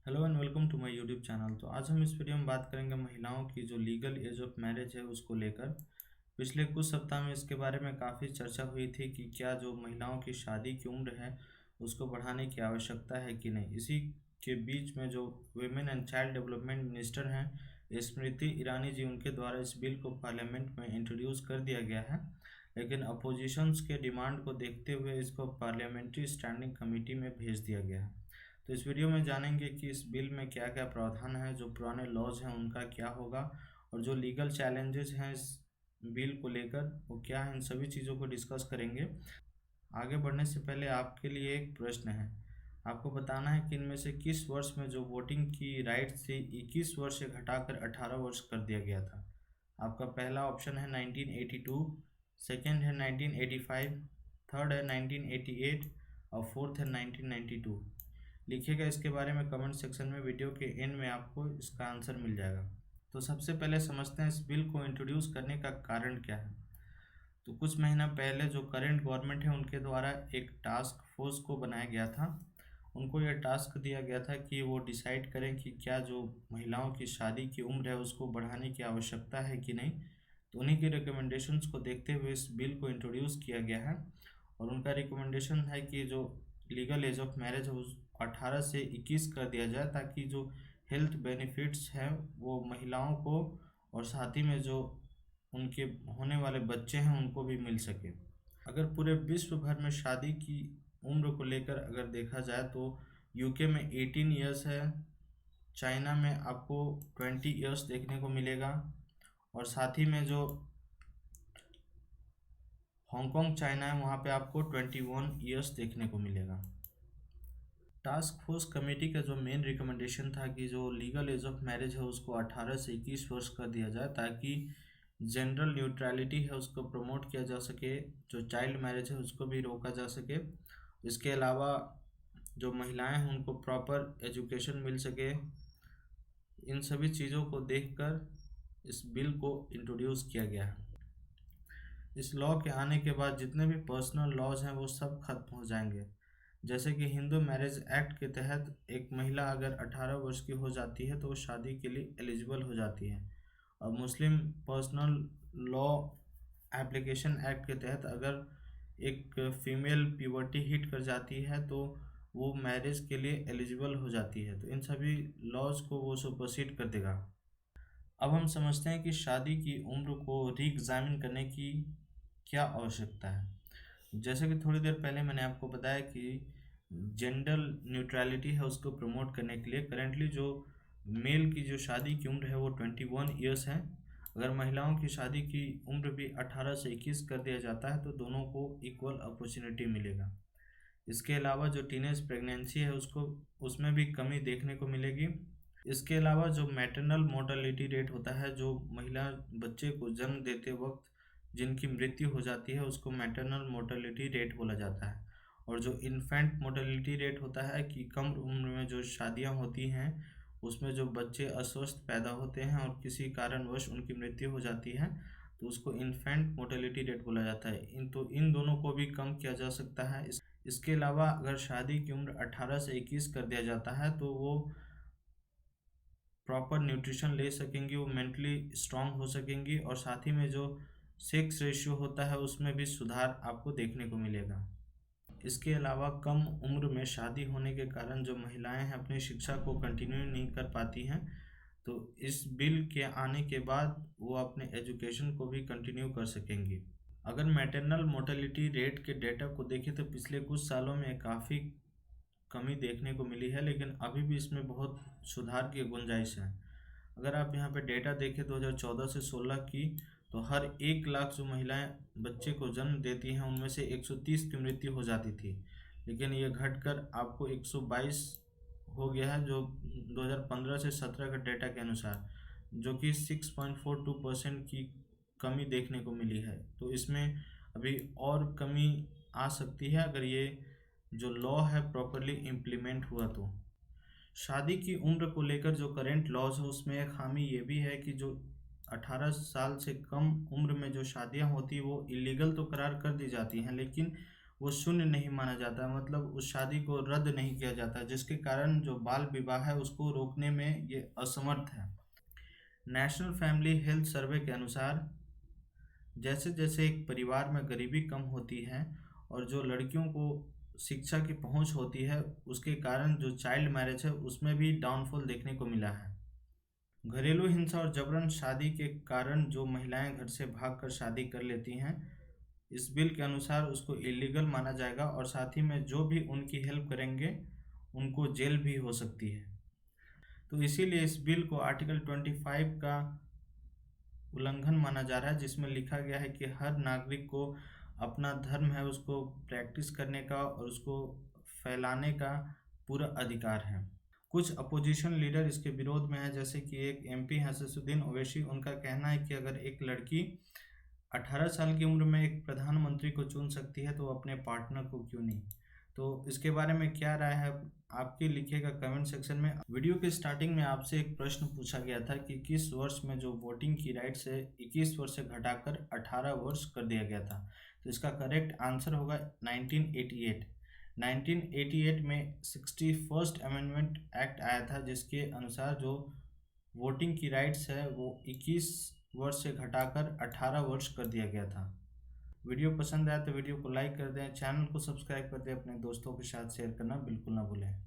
Hello and welcome to my YouTube channel. तो आज हम इस वीडियो में बात करेंगे महिलाओं की जो लीगल एज ऑफ मैरिज है उसको लेकर। पिछले कुछ सप्ताह में इसके बारे में काफ़ी चर्चा हुई थी कि क्या जो महिलाओं की शादी की उम्र है उसको बढ़ाने की आवश्यकता है कि नहीं। इसी के बीच में जो women and child development minister हैं स्मृति ईरानी जी, उनके द्वारा इस बिल को पार्लियामेंट में इंट्रोड्यूस कर दिया गया है, लेकिन अपोजिशंस के डिमांड को देखते हुए इसको पार्लियामेंट्री स्टैंडिंग कमेटी में भेज दिया गया है। तो इस वीडियो में जानेंगे कि इस बिल में क्या क्या प्रावधान है, जो पुराने लॉज हैं उनका क्या होगा, और जो लीगल चैलेंजेस हैं इस बिल को लेकर वो क्या है। इन सभी चीज़ों को डिस्कस करेंगे। आगे बढ़ने से पहले आपके लिए एक प्रश्न है। आपको बताना है कि इनमें से किस वर्ष में जो वोटिंग की राइट से 21 वर्ष से घटाकर 18 वर्ष कर दिया गया था। आपका पहला ऑप्शन है 1982, सेकेंड है 1985, थर्ड है 1988 और फोर्थ है 1992। लिखिएगा इसके बारे में कमेंट सेक्शन में। वीडियो के एंड में आपको इसका आंसर मिल जाएगा। तो सबसे पहले समझते हैं इस बिल को इंट्रोड्यूस करने का कारण क्या है। तो कुछ महीना पहले जो करंट गवर्नमेंट है उनके द्वारा एक टास्क फोर्स को बनाया गया था। उनको यह टास्क दिया गया था कि वो डिसाइड करें कि क्या जो महिलाओं की शादी की उम्र है उसको बढ़ाने की आवश्यकता है कि नहीं। तो उन्हीं के रिकमेंडेशंस को देखते हुए इस बिल को इंट्रोड्यूस किया गया है। और उनका रिकमेंडेशन है कि जो लीगल एज ऑफ मैरिज है उस 18 से 21 कर दिया जाए, ताकि जो हेल्थ बेनिफिट्स हैं वो महिलाओं को और साथ ही में जो उनके होने वाले बच्चे हैं उनको भी मिल सके। अगर पूरे विश्व भर में शादी की उम्र को लेकर अगर देखा जाए तो यूके में 18 ईयर्स है, चाइना में आपको 20 ईयर्स देखने को मिलेगा, और साथ ही में जो हांगकांग चाइना है वहाँ पे आपको 21 ईयर्स देखने को मिलेगा। टास्क फोर्स कमेटी का जो मेन रिकमेंडेशन था कि जो लीगल एज ऑफ मैरिज है उसको 18 से 21 वर्ष कर दिया जाए, ताकि जेंडर न्यूट्रलिटी है उसको प्रमोट किया जा सके, जो चाइल्ड मैरिज है उसको भी रोका जा सके। इसके अलावा जो महिलाएं हैं उनको प्रॉपर एजुकेशन मिल सके। इन सभी चीज़ों को देखकर इस बिल को इंट्रोड्यूस किया गया है। इस लॉ के आने के बाद जितने भी पर्सनल लॉज हैं वो सब खत्म हो जाएंगे। जैसे कि हिंदू मैरिज एक्ट के तहत एक महिला अगर 18 वर्ष की हो जाती है तो वो शादी के लिए एलिजिबल हो जाती है। और मुस्लिम पर्सनल लॉ एप्लीकेशन एक्ट के तहत अगर एक फीमेल प्यूबर्टी हिट कर जाती है तो वो मैरिज के लिए एलिजिबल हो जाती है। तो इन सभी लॉज को वो सुपरसीड कर देगा। अब हम समझते हैं कि शादी की उम्र को री एग्जामिन करने की क्या आवश्यकता है। जैसे कि थोड़ी देर पहले मैंने आपको बताया कि जेंडर न्यूट्रलिटी है उसको प्रमोट करने के लिए करेंटली जो मेल की जो शादी की उम्र है वो 21 ईयर्स है। अगर महिलाओं की शादी की उम्र भी 18 से 21 कर दिया जाता है तो दोनों को इक्वल अपॉर्चुनिटी मिलेगा। इसके अलावा जो टीनेज प्रेगनेंसी है उसको उसमें भी कमी देखने को मिलेगी। इसके अलावा जो मैटरनल मोर्टेलिटी रेट होता है, जो महिला बच्चे को जन्म देते वक्त जिनकी मृत्यु हो जाती है उसको मैटरनल मोर्टेलिटी रेट बोला जाता है। और जो इन्फेंट मोर्टेलिटी रेट होता है कि कम उम्र में जो शादियां होती हैं उसमें जो बच्चे अस्वस्थ पैदा होते हैं और किसी कारणवश उनकी मृत्यु हो जाती है तो उसको इन्फेंट मोर्टेलिटी रेट बोला जाता है। इन दोनों को भी कम किया जा सकता है। इसके अलावा अगर शादी की उम्र 18 से 21 कर दिया जाता है तो वो प्रॉपर न्यूट्रिशन ले सकेंगी, वो मेंटली स्ट्रांग हो सकेंगी, और साथ ही में जो सेक्स रेशियो होता है उसमें भी सुधार आपको देखने को मिलेगा। इसके अलावा कम उम्र में शादी होने के कारण जो महिलाएं हैं अपनी शिक्षा को कंटिन्यू नहीं कर पाती हैं, तो इस बिल के आने के बाद वो अपने एजुकेशन को भी कंटिन्यू कर सकेंगी। अगर मैटरनल मोर्टेलिटी रेट के डेटा को देखें तो पिछले कुछ सालों में काफ़ी कमी देखने को मिली है, लेकिन अभी भी इसमें बहुत सुधार की गुंजाइश है। अगर आप यहाँ पे डेटा देखें 2014 से 16 की, तो हर 1 लाख जो महिलाएं बच्चे को जन्म देती हैं उनमें से 130 की मृत्यु हो जाती थी, लेकिन ये घटकर आपको 122 हो गया है जो 2015 से 17 का डेटा के अनुसार, जो कि 6.42% की कमी देखने को मिली है। तो इसमें अभी और कमी आ सकती है अगर ये जो लॉ है प्रॉपरली इम्प्लीमेंट हुआ तो। शादी की उम्र को लेकर जो करेंट लॉज है उसमें एक खामी ये भी है कि जो 18 साल से कम उम्र में जो शादियां होती वो इलीगल तो करार कर दी जाती हैं, लेकिन वो शून्य नहीं माना जाता, मतलब उस शादी को रद्द नहीं किया जाता, जिसके कारण जो बाल विवाह है उसको रोकने में ये असमर्थ है। नेशनल फैमिली हेल्थ सर्वे के अनुसार जैसे जैसे एक परिवार में गरीबी कम होती है और जो लड़कियों को शिक्षा की पहुंच होती है, उसके कारण जो चाइल्ड मैरिज है उसमें भी डाउनफॉल देखने को मिला है। घरेलू हिंसा और जबरन शादी के कारण जो महिलाएं घर से भागकर शादी कर लेती हैं, इस बिल के अनुसार उसको इलीगल माना जाएगा और साथ ही में जो भी उनकी हेल्प करेंगे उनको जेल भी हो सकती है। तो इसीलिए इस बिल को आर्टिकल 25 का उल्लंघन माना जा रहा है, जिसमें लिखा गया है कि हर नागरिक को अपना धर्म है उसको प्रैक्टिस करने का और उसको फैलाने का पूरा अधिकार है। कुछ अपोजिशन लीडर इसके विरोध में है, जैसे कि एक एमपी हैं असदुद्दीन ओवैसी। उनका कहना है कि अगर एक लड़की 18 साल की उम्र में एक प्रधानमंत्री को चुन सकती है तो अपने पार्टनर को क्यों नहीं। तो इसके बारे में क्या राय है आपकी, लिखिएगा कमेंट सेक्शन में। वीडियो के स्टार्टिंग में आपसे एक प्रश्न पूछा गया था कि किस वर्ष में जो वोटिंग की राइट से 21 वर्ष से घटाकर 18 वर्ष कर दिया गया था। तो इसका करेक्ट आंसर होगा 1988। 1988 में 61st अमेंडमेंट एक्ट आया था, जिसके अनुसार जो वोटिंग की राइट्स है वो 21 वर्ष से घटाकर 18 वर्ष कर दिया गया था। वीडियो पसंद आया तो वीडियो को लाइक कर दें, चैनल को सब्सक्राइब कर दें, अपने दोस्तों के साथ शेयर करना बिल्कुल ना भूलें।